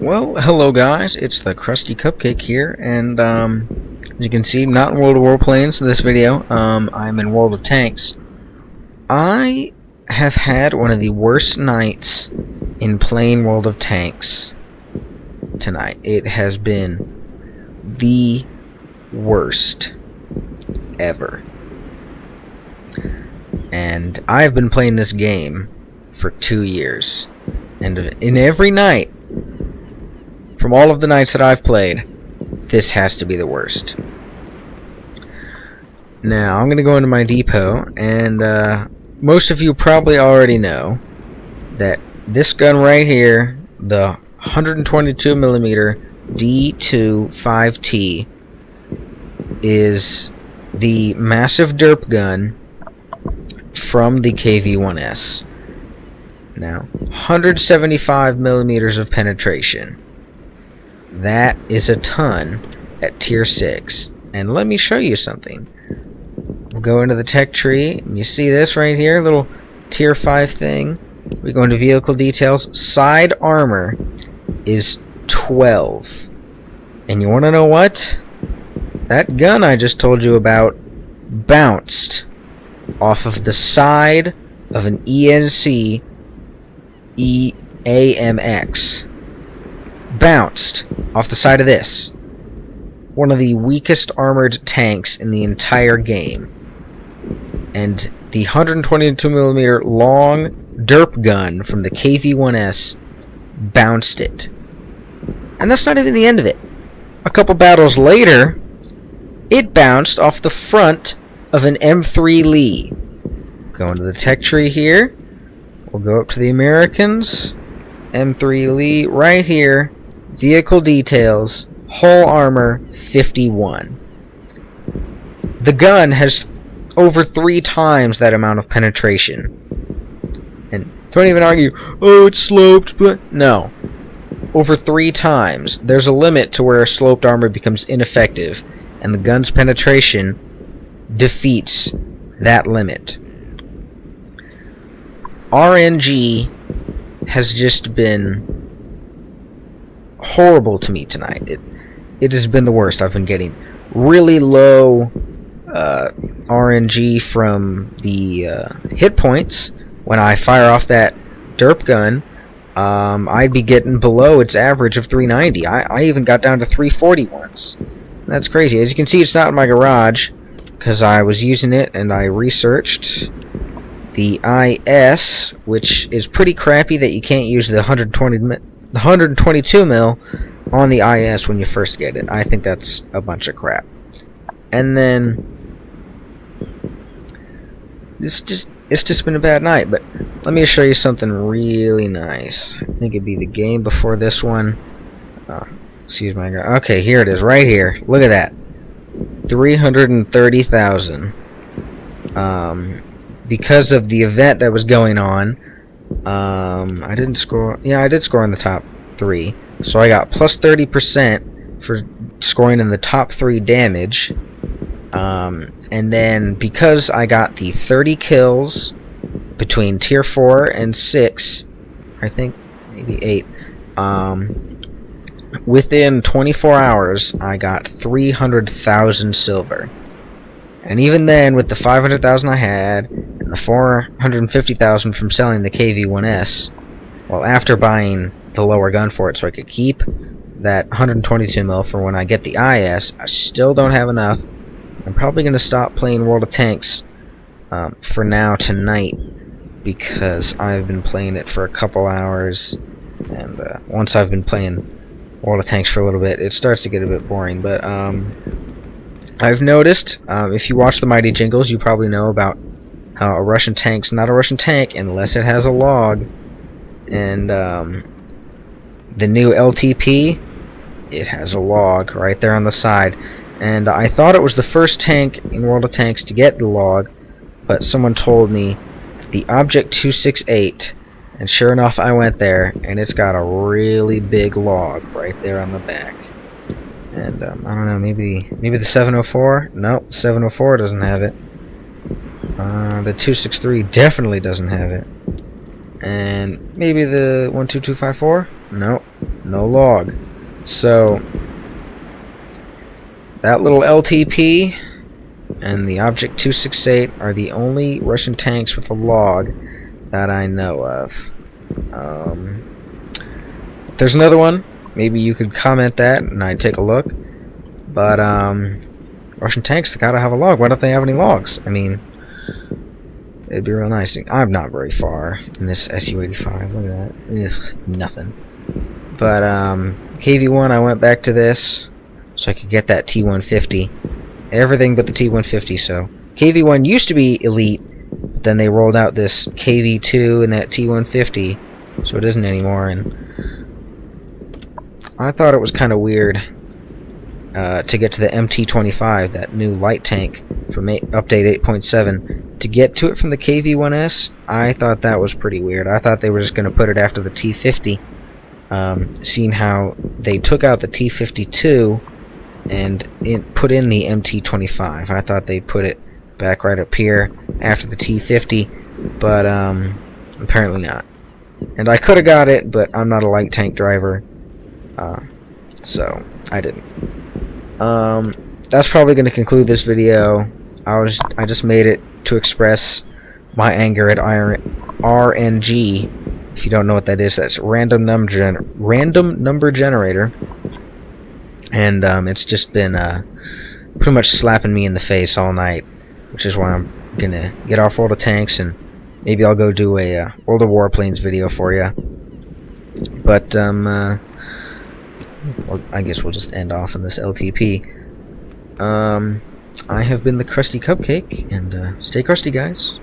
Well, hello guys, it's the Krusty Cupcake here, and as you can see, not in World of Warplanes in this video. I'm in World of Tanks. I have had one of the worst nights in playing World of Tanks tonight. It has been the worst ever. And I've been playing this game for 2 years. And in every night, from all of the nights that I've played, this has to be the worst. Now, I'm going to go into my depot, and most of you probably already know that this gun right here, the 122mm D2 5T, is the massive derp gun from the KV-1S. Now, 175mm of penetration. That is a ton at tier 6. And let me show you something. We'll go into the tech tree, and you see this right here, little tier 5 thing. We go into vehicle details. Side armor is 12. And you want to know what? That gun I just told you about bounced off of the side of an ENC AMX. Bounced off the side of this. One of the weakest armored tanks in the entire game. And the 122mm long derp gun from the KV-1S bounced it. And that's not even the end of it. A couple battles later, it bounced off the front of an M3 Lee. Go into the tech tree here. We'll go up to the Americans. M3 Lee right here. Vehicle details. Hull armor 51. The gun has over 3 times that amount of penetration. And don't even argue, oh, it's sloped. No. Over 3 times. There's a limit to where sloped armor becomes ineffective, and the gun's penetration defeats that limit. RNG has just been horrible to me tonight. It has been the worst. I've been getting really low RNG from the hit points. When I fire off that derp gun, I'd be getting below its average of 390. I even got down to 340 once. That's crazy. As you can see, it's not in my garage because I was using it and I researched the IS, which is pretty crappy that you can't use the 122mm on the IS when you first get it. I think that's a bunch of crap. And then it's just been a bad night. But let me show you something really nice. I think it'd be the game before this one. Excuse my God. Okay, here it is, right here. Look at that, 330,000. Because of the event that was going on, I didn't score. Yeah, I did score in the top 3, so I got plus 30% for scoring in the top 3 damage. And then because I got the 30 kills between tier 4 and 6, I think maybe 8, within 24 hours I got 300,000 silver. And even then, with the 500,000 I had and the 450,000 from selling the KV-1S, well, after buying the lower gun for it so I could keep that 122mm for when I get the IS, I still don't have enough. I'm probably going to stop playing World of Tanks for now tonight, because I've been playing it for a couple hours, and once I've been playing World of Tanks for a little bit, it starts to get a bit boring. But I've noticed, if you watch the Mighty Jingles, you probably know about how a Russian tank's not a Russian tank unless it has a log. And the new LTP, it has a log right there on the side. And I thought it was the first tank in World of Tanks to get the log, but someone told me the Object 268, and sure enough I went there, and it's got a really big log right there on the back. And I don't know, maybe the 704? Nope, 704 doesn't have it. The 263 definitely doesn't have it. And maybe the 12254? Nope, no log. So that little LTP and the Object 268 are the only Russian tanks with a log that I know of. If there's another one, maybe you could comment that and I'd take a look. But Russian tanks, they gotta have a log. Why don't they have any logs? I mean, it'd be real nice. I'm not very far in this Su-85. Look at that. Ugh, nothing. But KV-1, I went back to this so I could get that T-150. Everything but the T-150. So KV-1 used to be elite, but then they rolled out this KV-2 and that T-150, so it isn't anymore. And I thought it was kind of weird to get to the MT-25, that new light tank from update 8.7. To get to it from the KV-1S, I thought that was pretty weird. I thought they were just going to put it after the T-50, seeing how they took out the T-52 and put in the MT-25. I thought they'd put it back right up here after the T-50, but apparently not. And I could have got it, but I'm not a light tank driver, so I didn't. That's probably going to conclude this video. I just made it to express my anger at RNG. If you don't know what that is, that's random number generator. And it's just been pretty much slapping me in the face all night, which is why I'm gonna get off all the tanks and maybe I'll go do a World of Warplanes video for you. But well, I guess we'll just end off on this LTP. I have been the Krusty Cupcake, and stay crusty, guys.